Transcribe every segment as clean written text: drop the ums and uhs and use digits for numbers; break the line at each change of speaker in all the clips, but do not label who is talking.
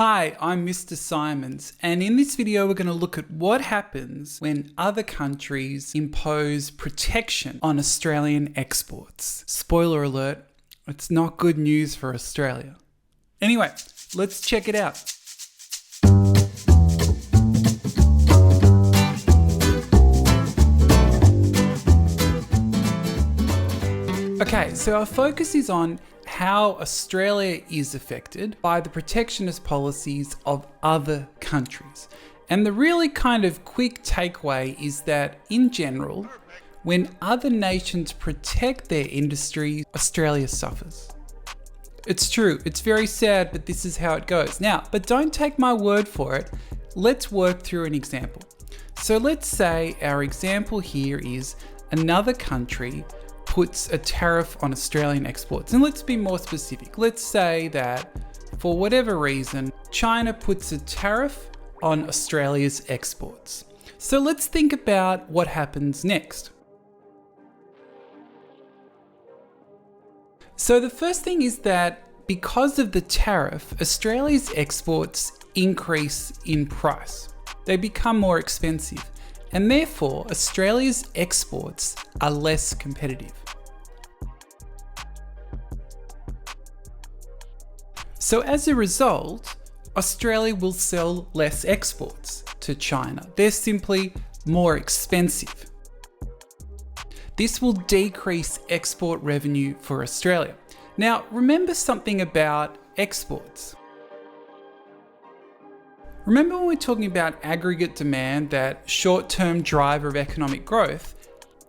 Hi, I'm Mr. Simons, and in this video we're going to look at what happens when other countries impose protection on Australian exports. Spoiler alert, it's not good news for Australia. Anyway, let's check it out. Okay, so our focus is on how Australia is affected by the protectionist policies of other countries. And the really kind of quick takeaway is that in general, when other nations protect their industries, Australia suffers. It's true, it's very sad, but this is how it goes. Now, but don't take my word for it. Let's work through an example. So let's say our example here is another country puts a tariff on Australian exports. And let's be more specific. Let's say that for whatever reason, China puts a tariff on Australia's exports. So let's think about what happens next. So the first thing is that because of the tariff, Australia's exports increase in price. They become more expensive. And therefore, Australia's exports are less competitive. So as a result, Australia will sell less exports to China. They're simply more expensive. This will decrease export revenue for Australia. Now, remember something about exports. Remember when we're talking about aggregate demand, that short-term driver of economic growth,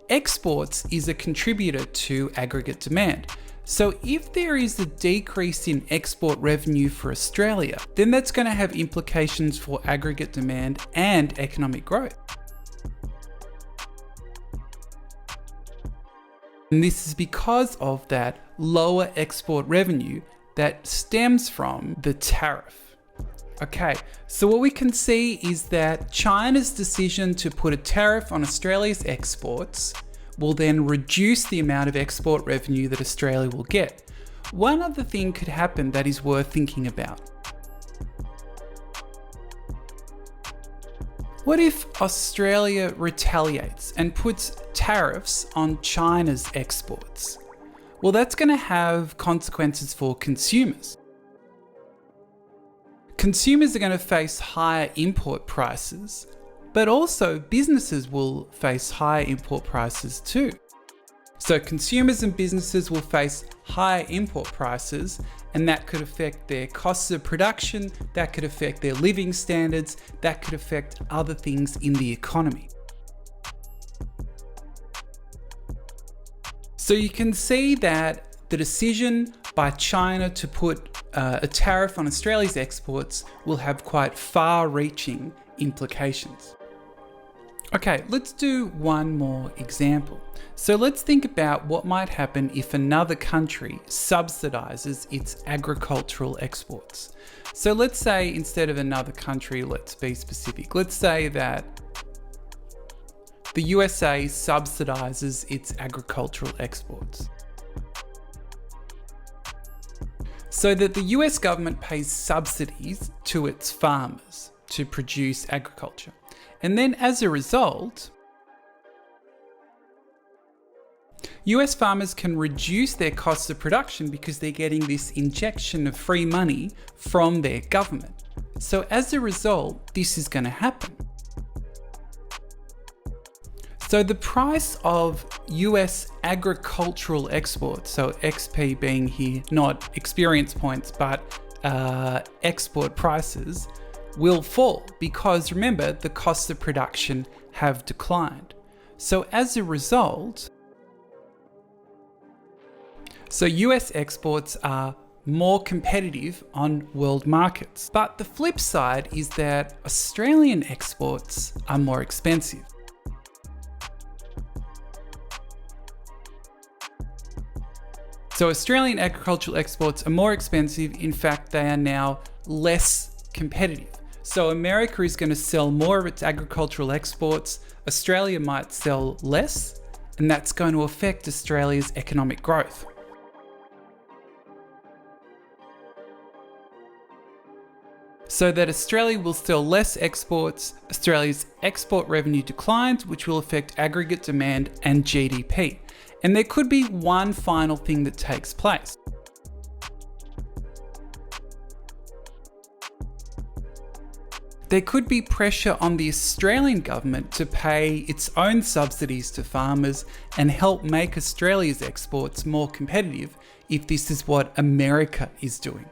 exports is a contributor to aggregate demand. So if there is a decrease in export revenue for Australia, then that's going to have implications for aggregate demand and economic growth. And this is because of that lower export revenue that stems from the tariff. Okay, so what we can see is that China's decision to put a tariff on Australia's exports will then reduce the amount of export revenue that Australia will get. One other thing could happen that is worth thinking about. What if Australia retaliates and puts tariffs on China's exports? Well, that's going to have consequences for consumers. Consumers are going to face higher import prices, but also businesses will face higher import prices too. So consumers and businesses will face higher import prices, and that could affect their costs of production, that could affect their living standards, that could affect other things in the economy. So you can see that the decision by China to put a tariff on Australia's exports will have quite far-reaching implications. Okay, let's do one more example. So let's think about what might happen if another country subsidizes its agricultural exports. So let's say instead of another country, let's be specific. Let's say that the USA subsidizes its agricultural exports, so that the US government pays subsidies to its farmers to produce agriculture. And then as a result, US farmers can reduce their costs of production because they're getting this injection of free money from their government. So as a result, this is going to happen. So the price of US agricultural exports, so XP being here not experience points, but export prices, will fall because remember, the costs of production have declined. So as a result, US exports are more competitive on world markets. But the flip side is that Australian exports are more expensive. So Australian agricultural exports are more expensive. In fact, they are now less competitive. So America is going to sell more of its agricultural exports. Australia might sell less, and that's going to affect Australia's economic growth. so that Australia will sell less exports, Australia's export revenue declines, which will affect aggregate demand and GDP. And there could be one final thing that takes place. There could be pressure on the Australian government to pay its own subsidies to farmers and help make Australia's exports more competitive if this is what America is doing.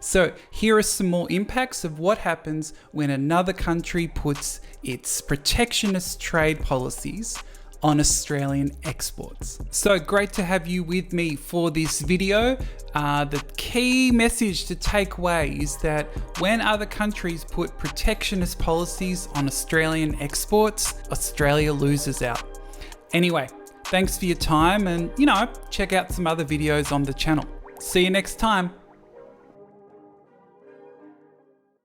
So here are some more impacts of what happens when another country puts its protectionist trade policies on Australian exports. So great to have you with me for this video. The key message to take away is that when other countries put protectionist policies on Australian exports, Australia loses out. Anyway, thanks for your time and, check out some other videos on the channel. See you next time.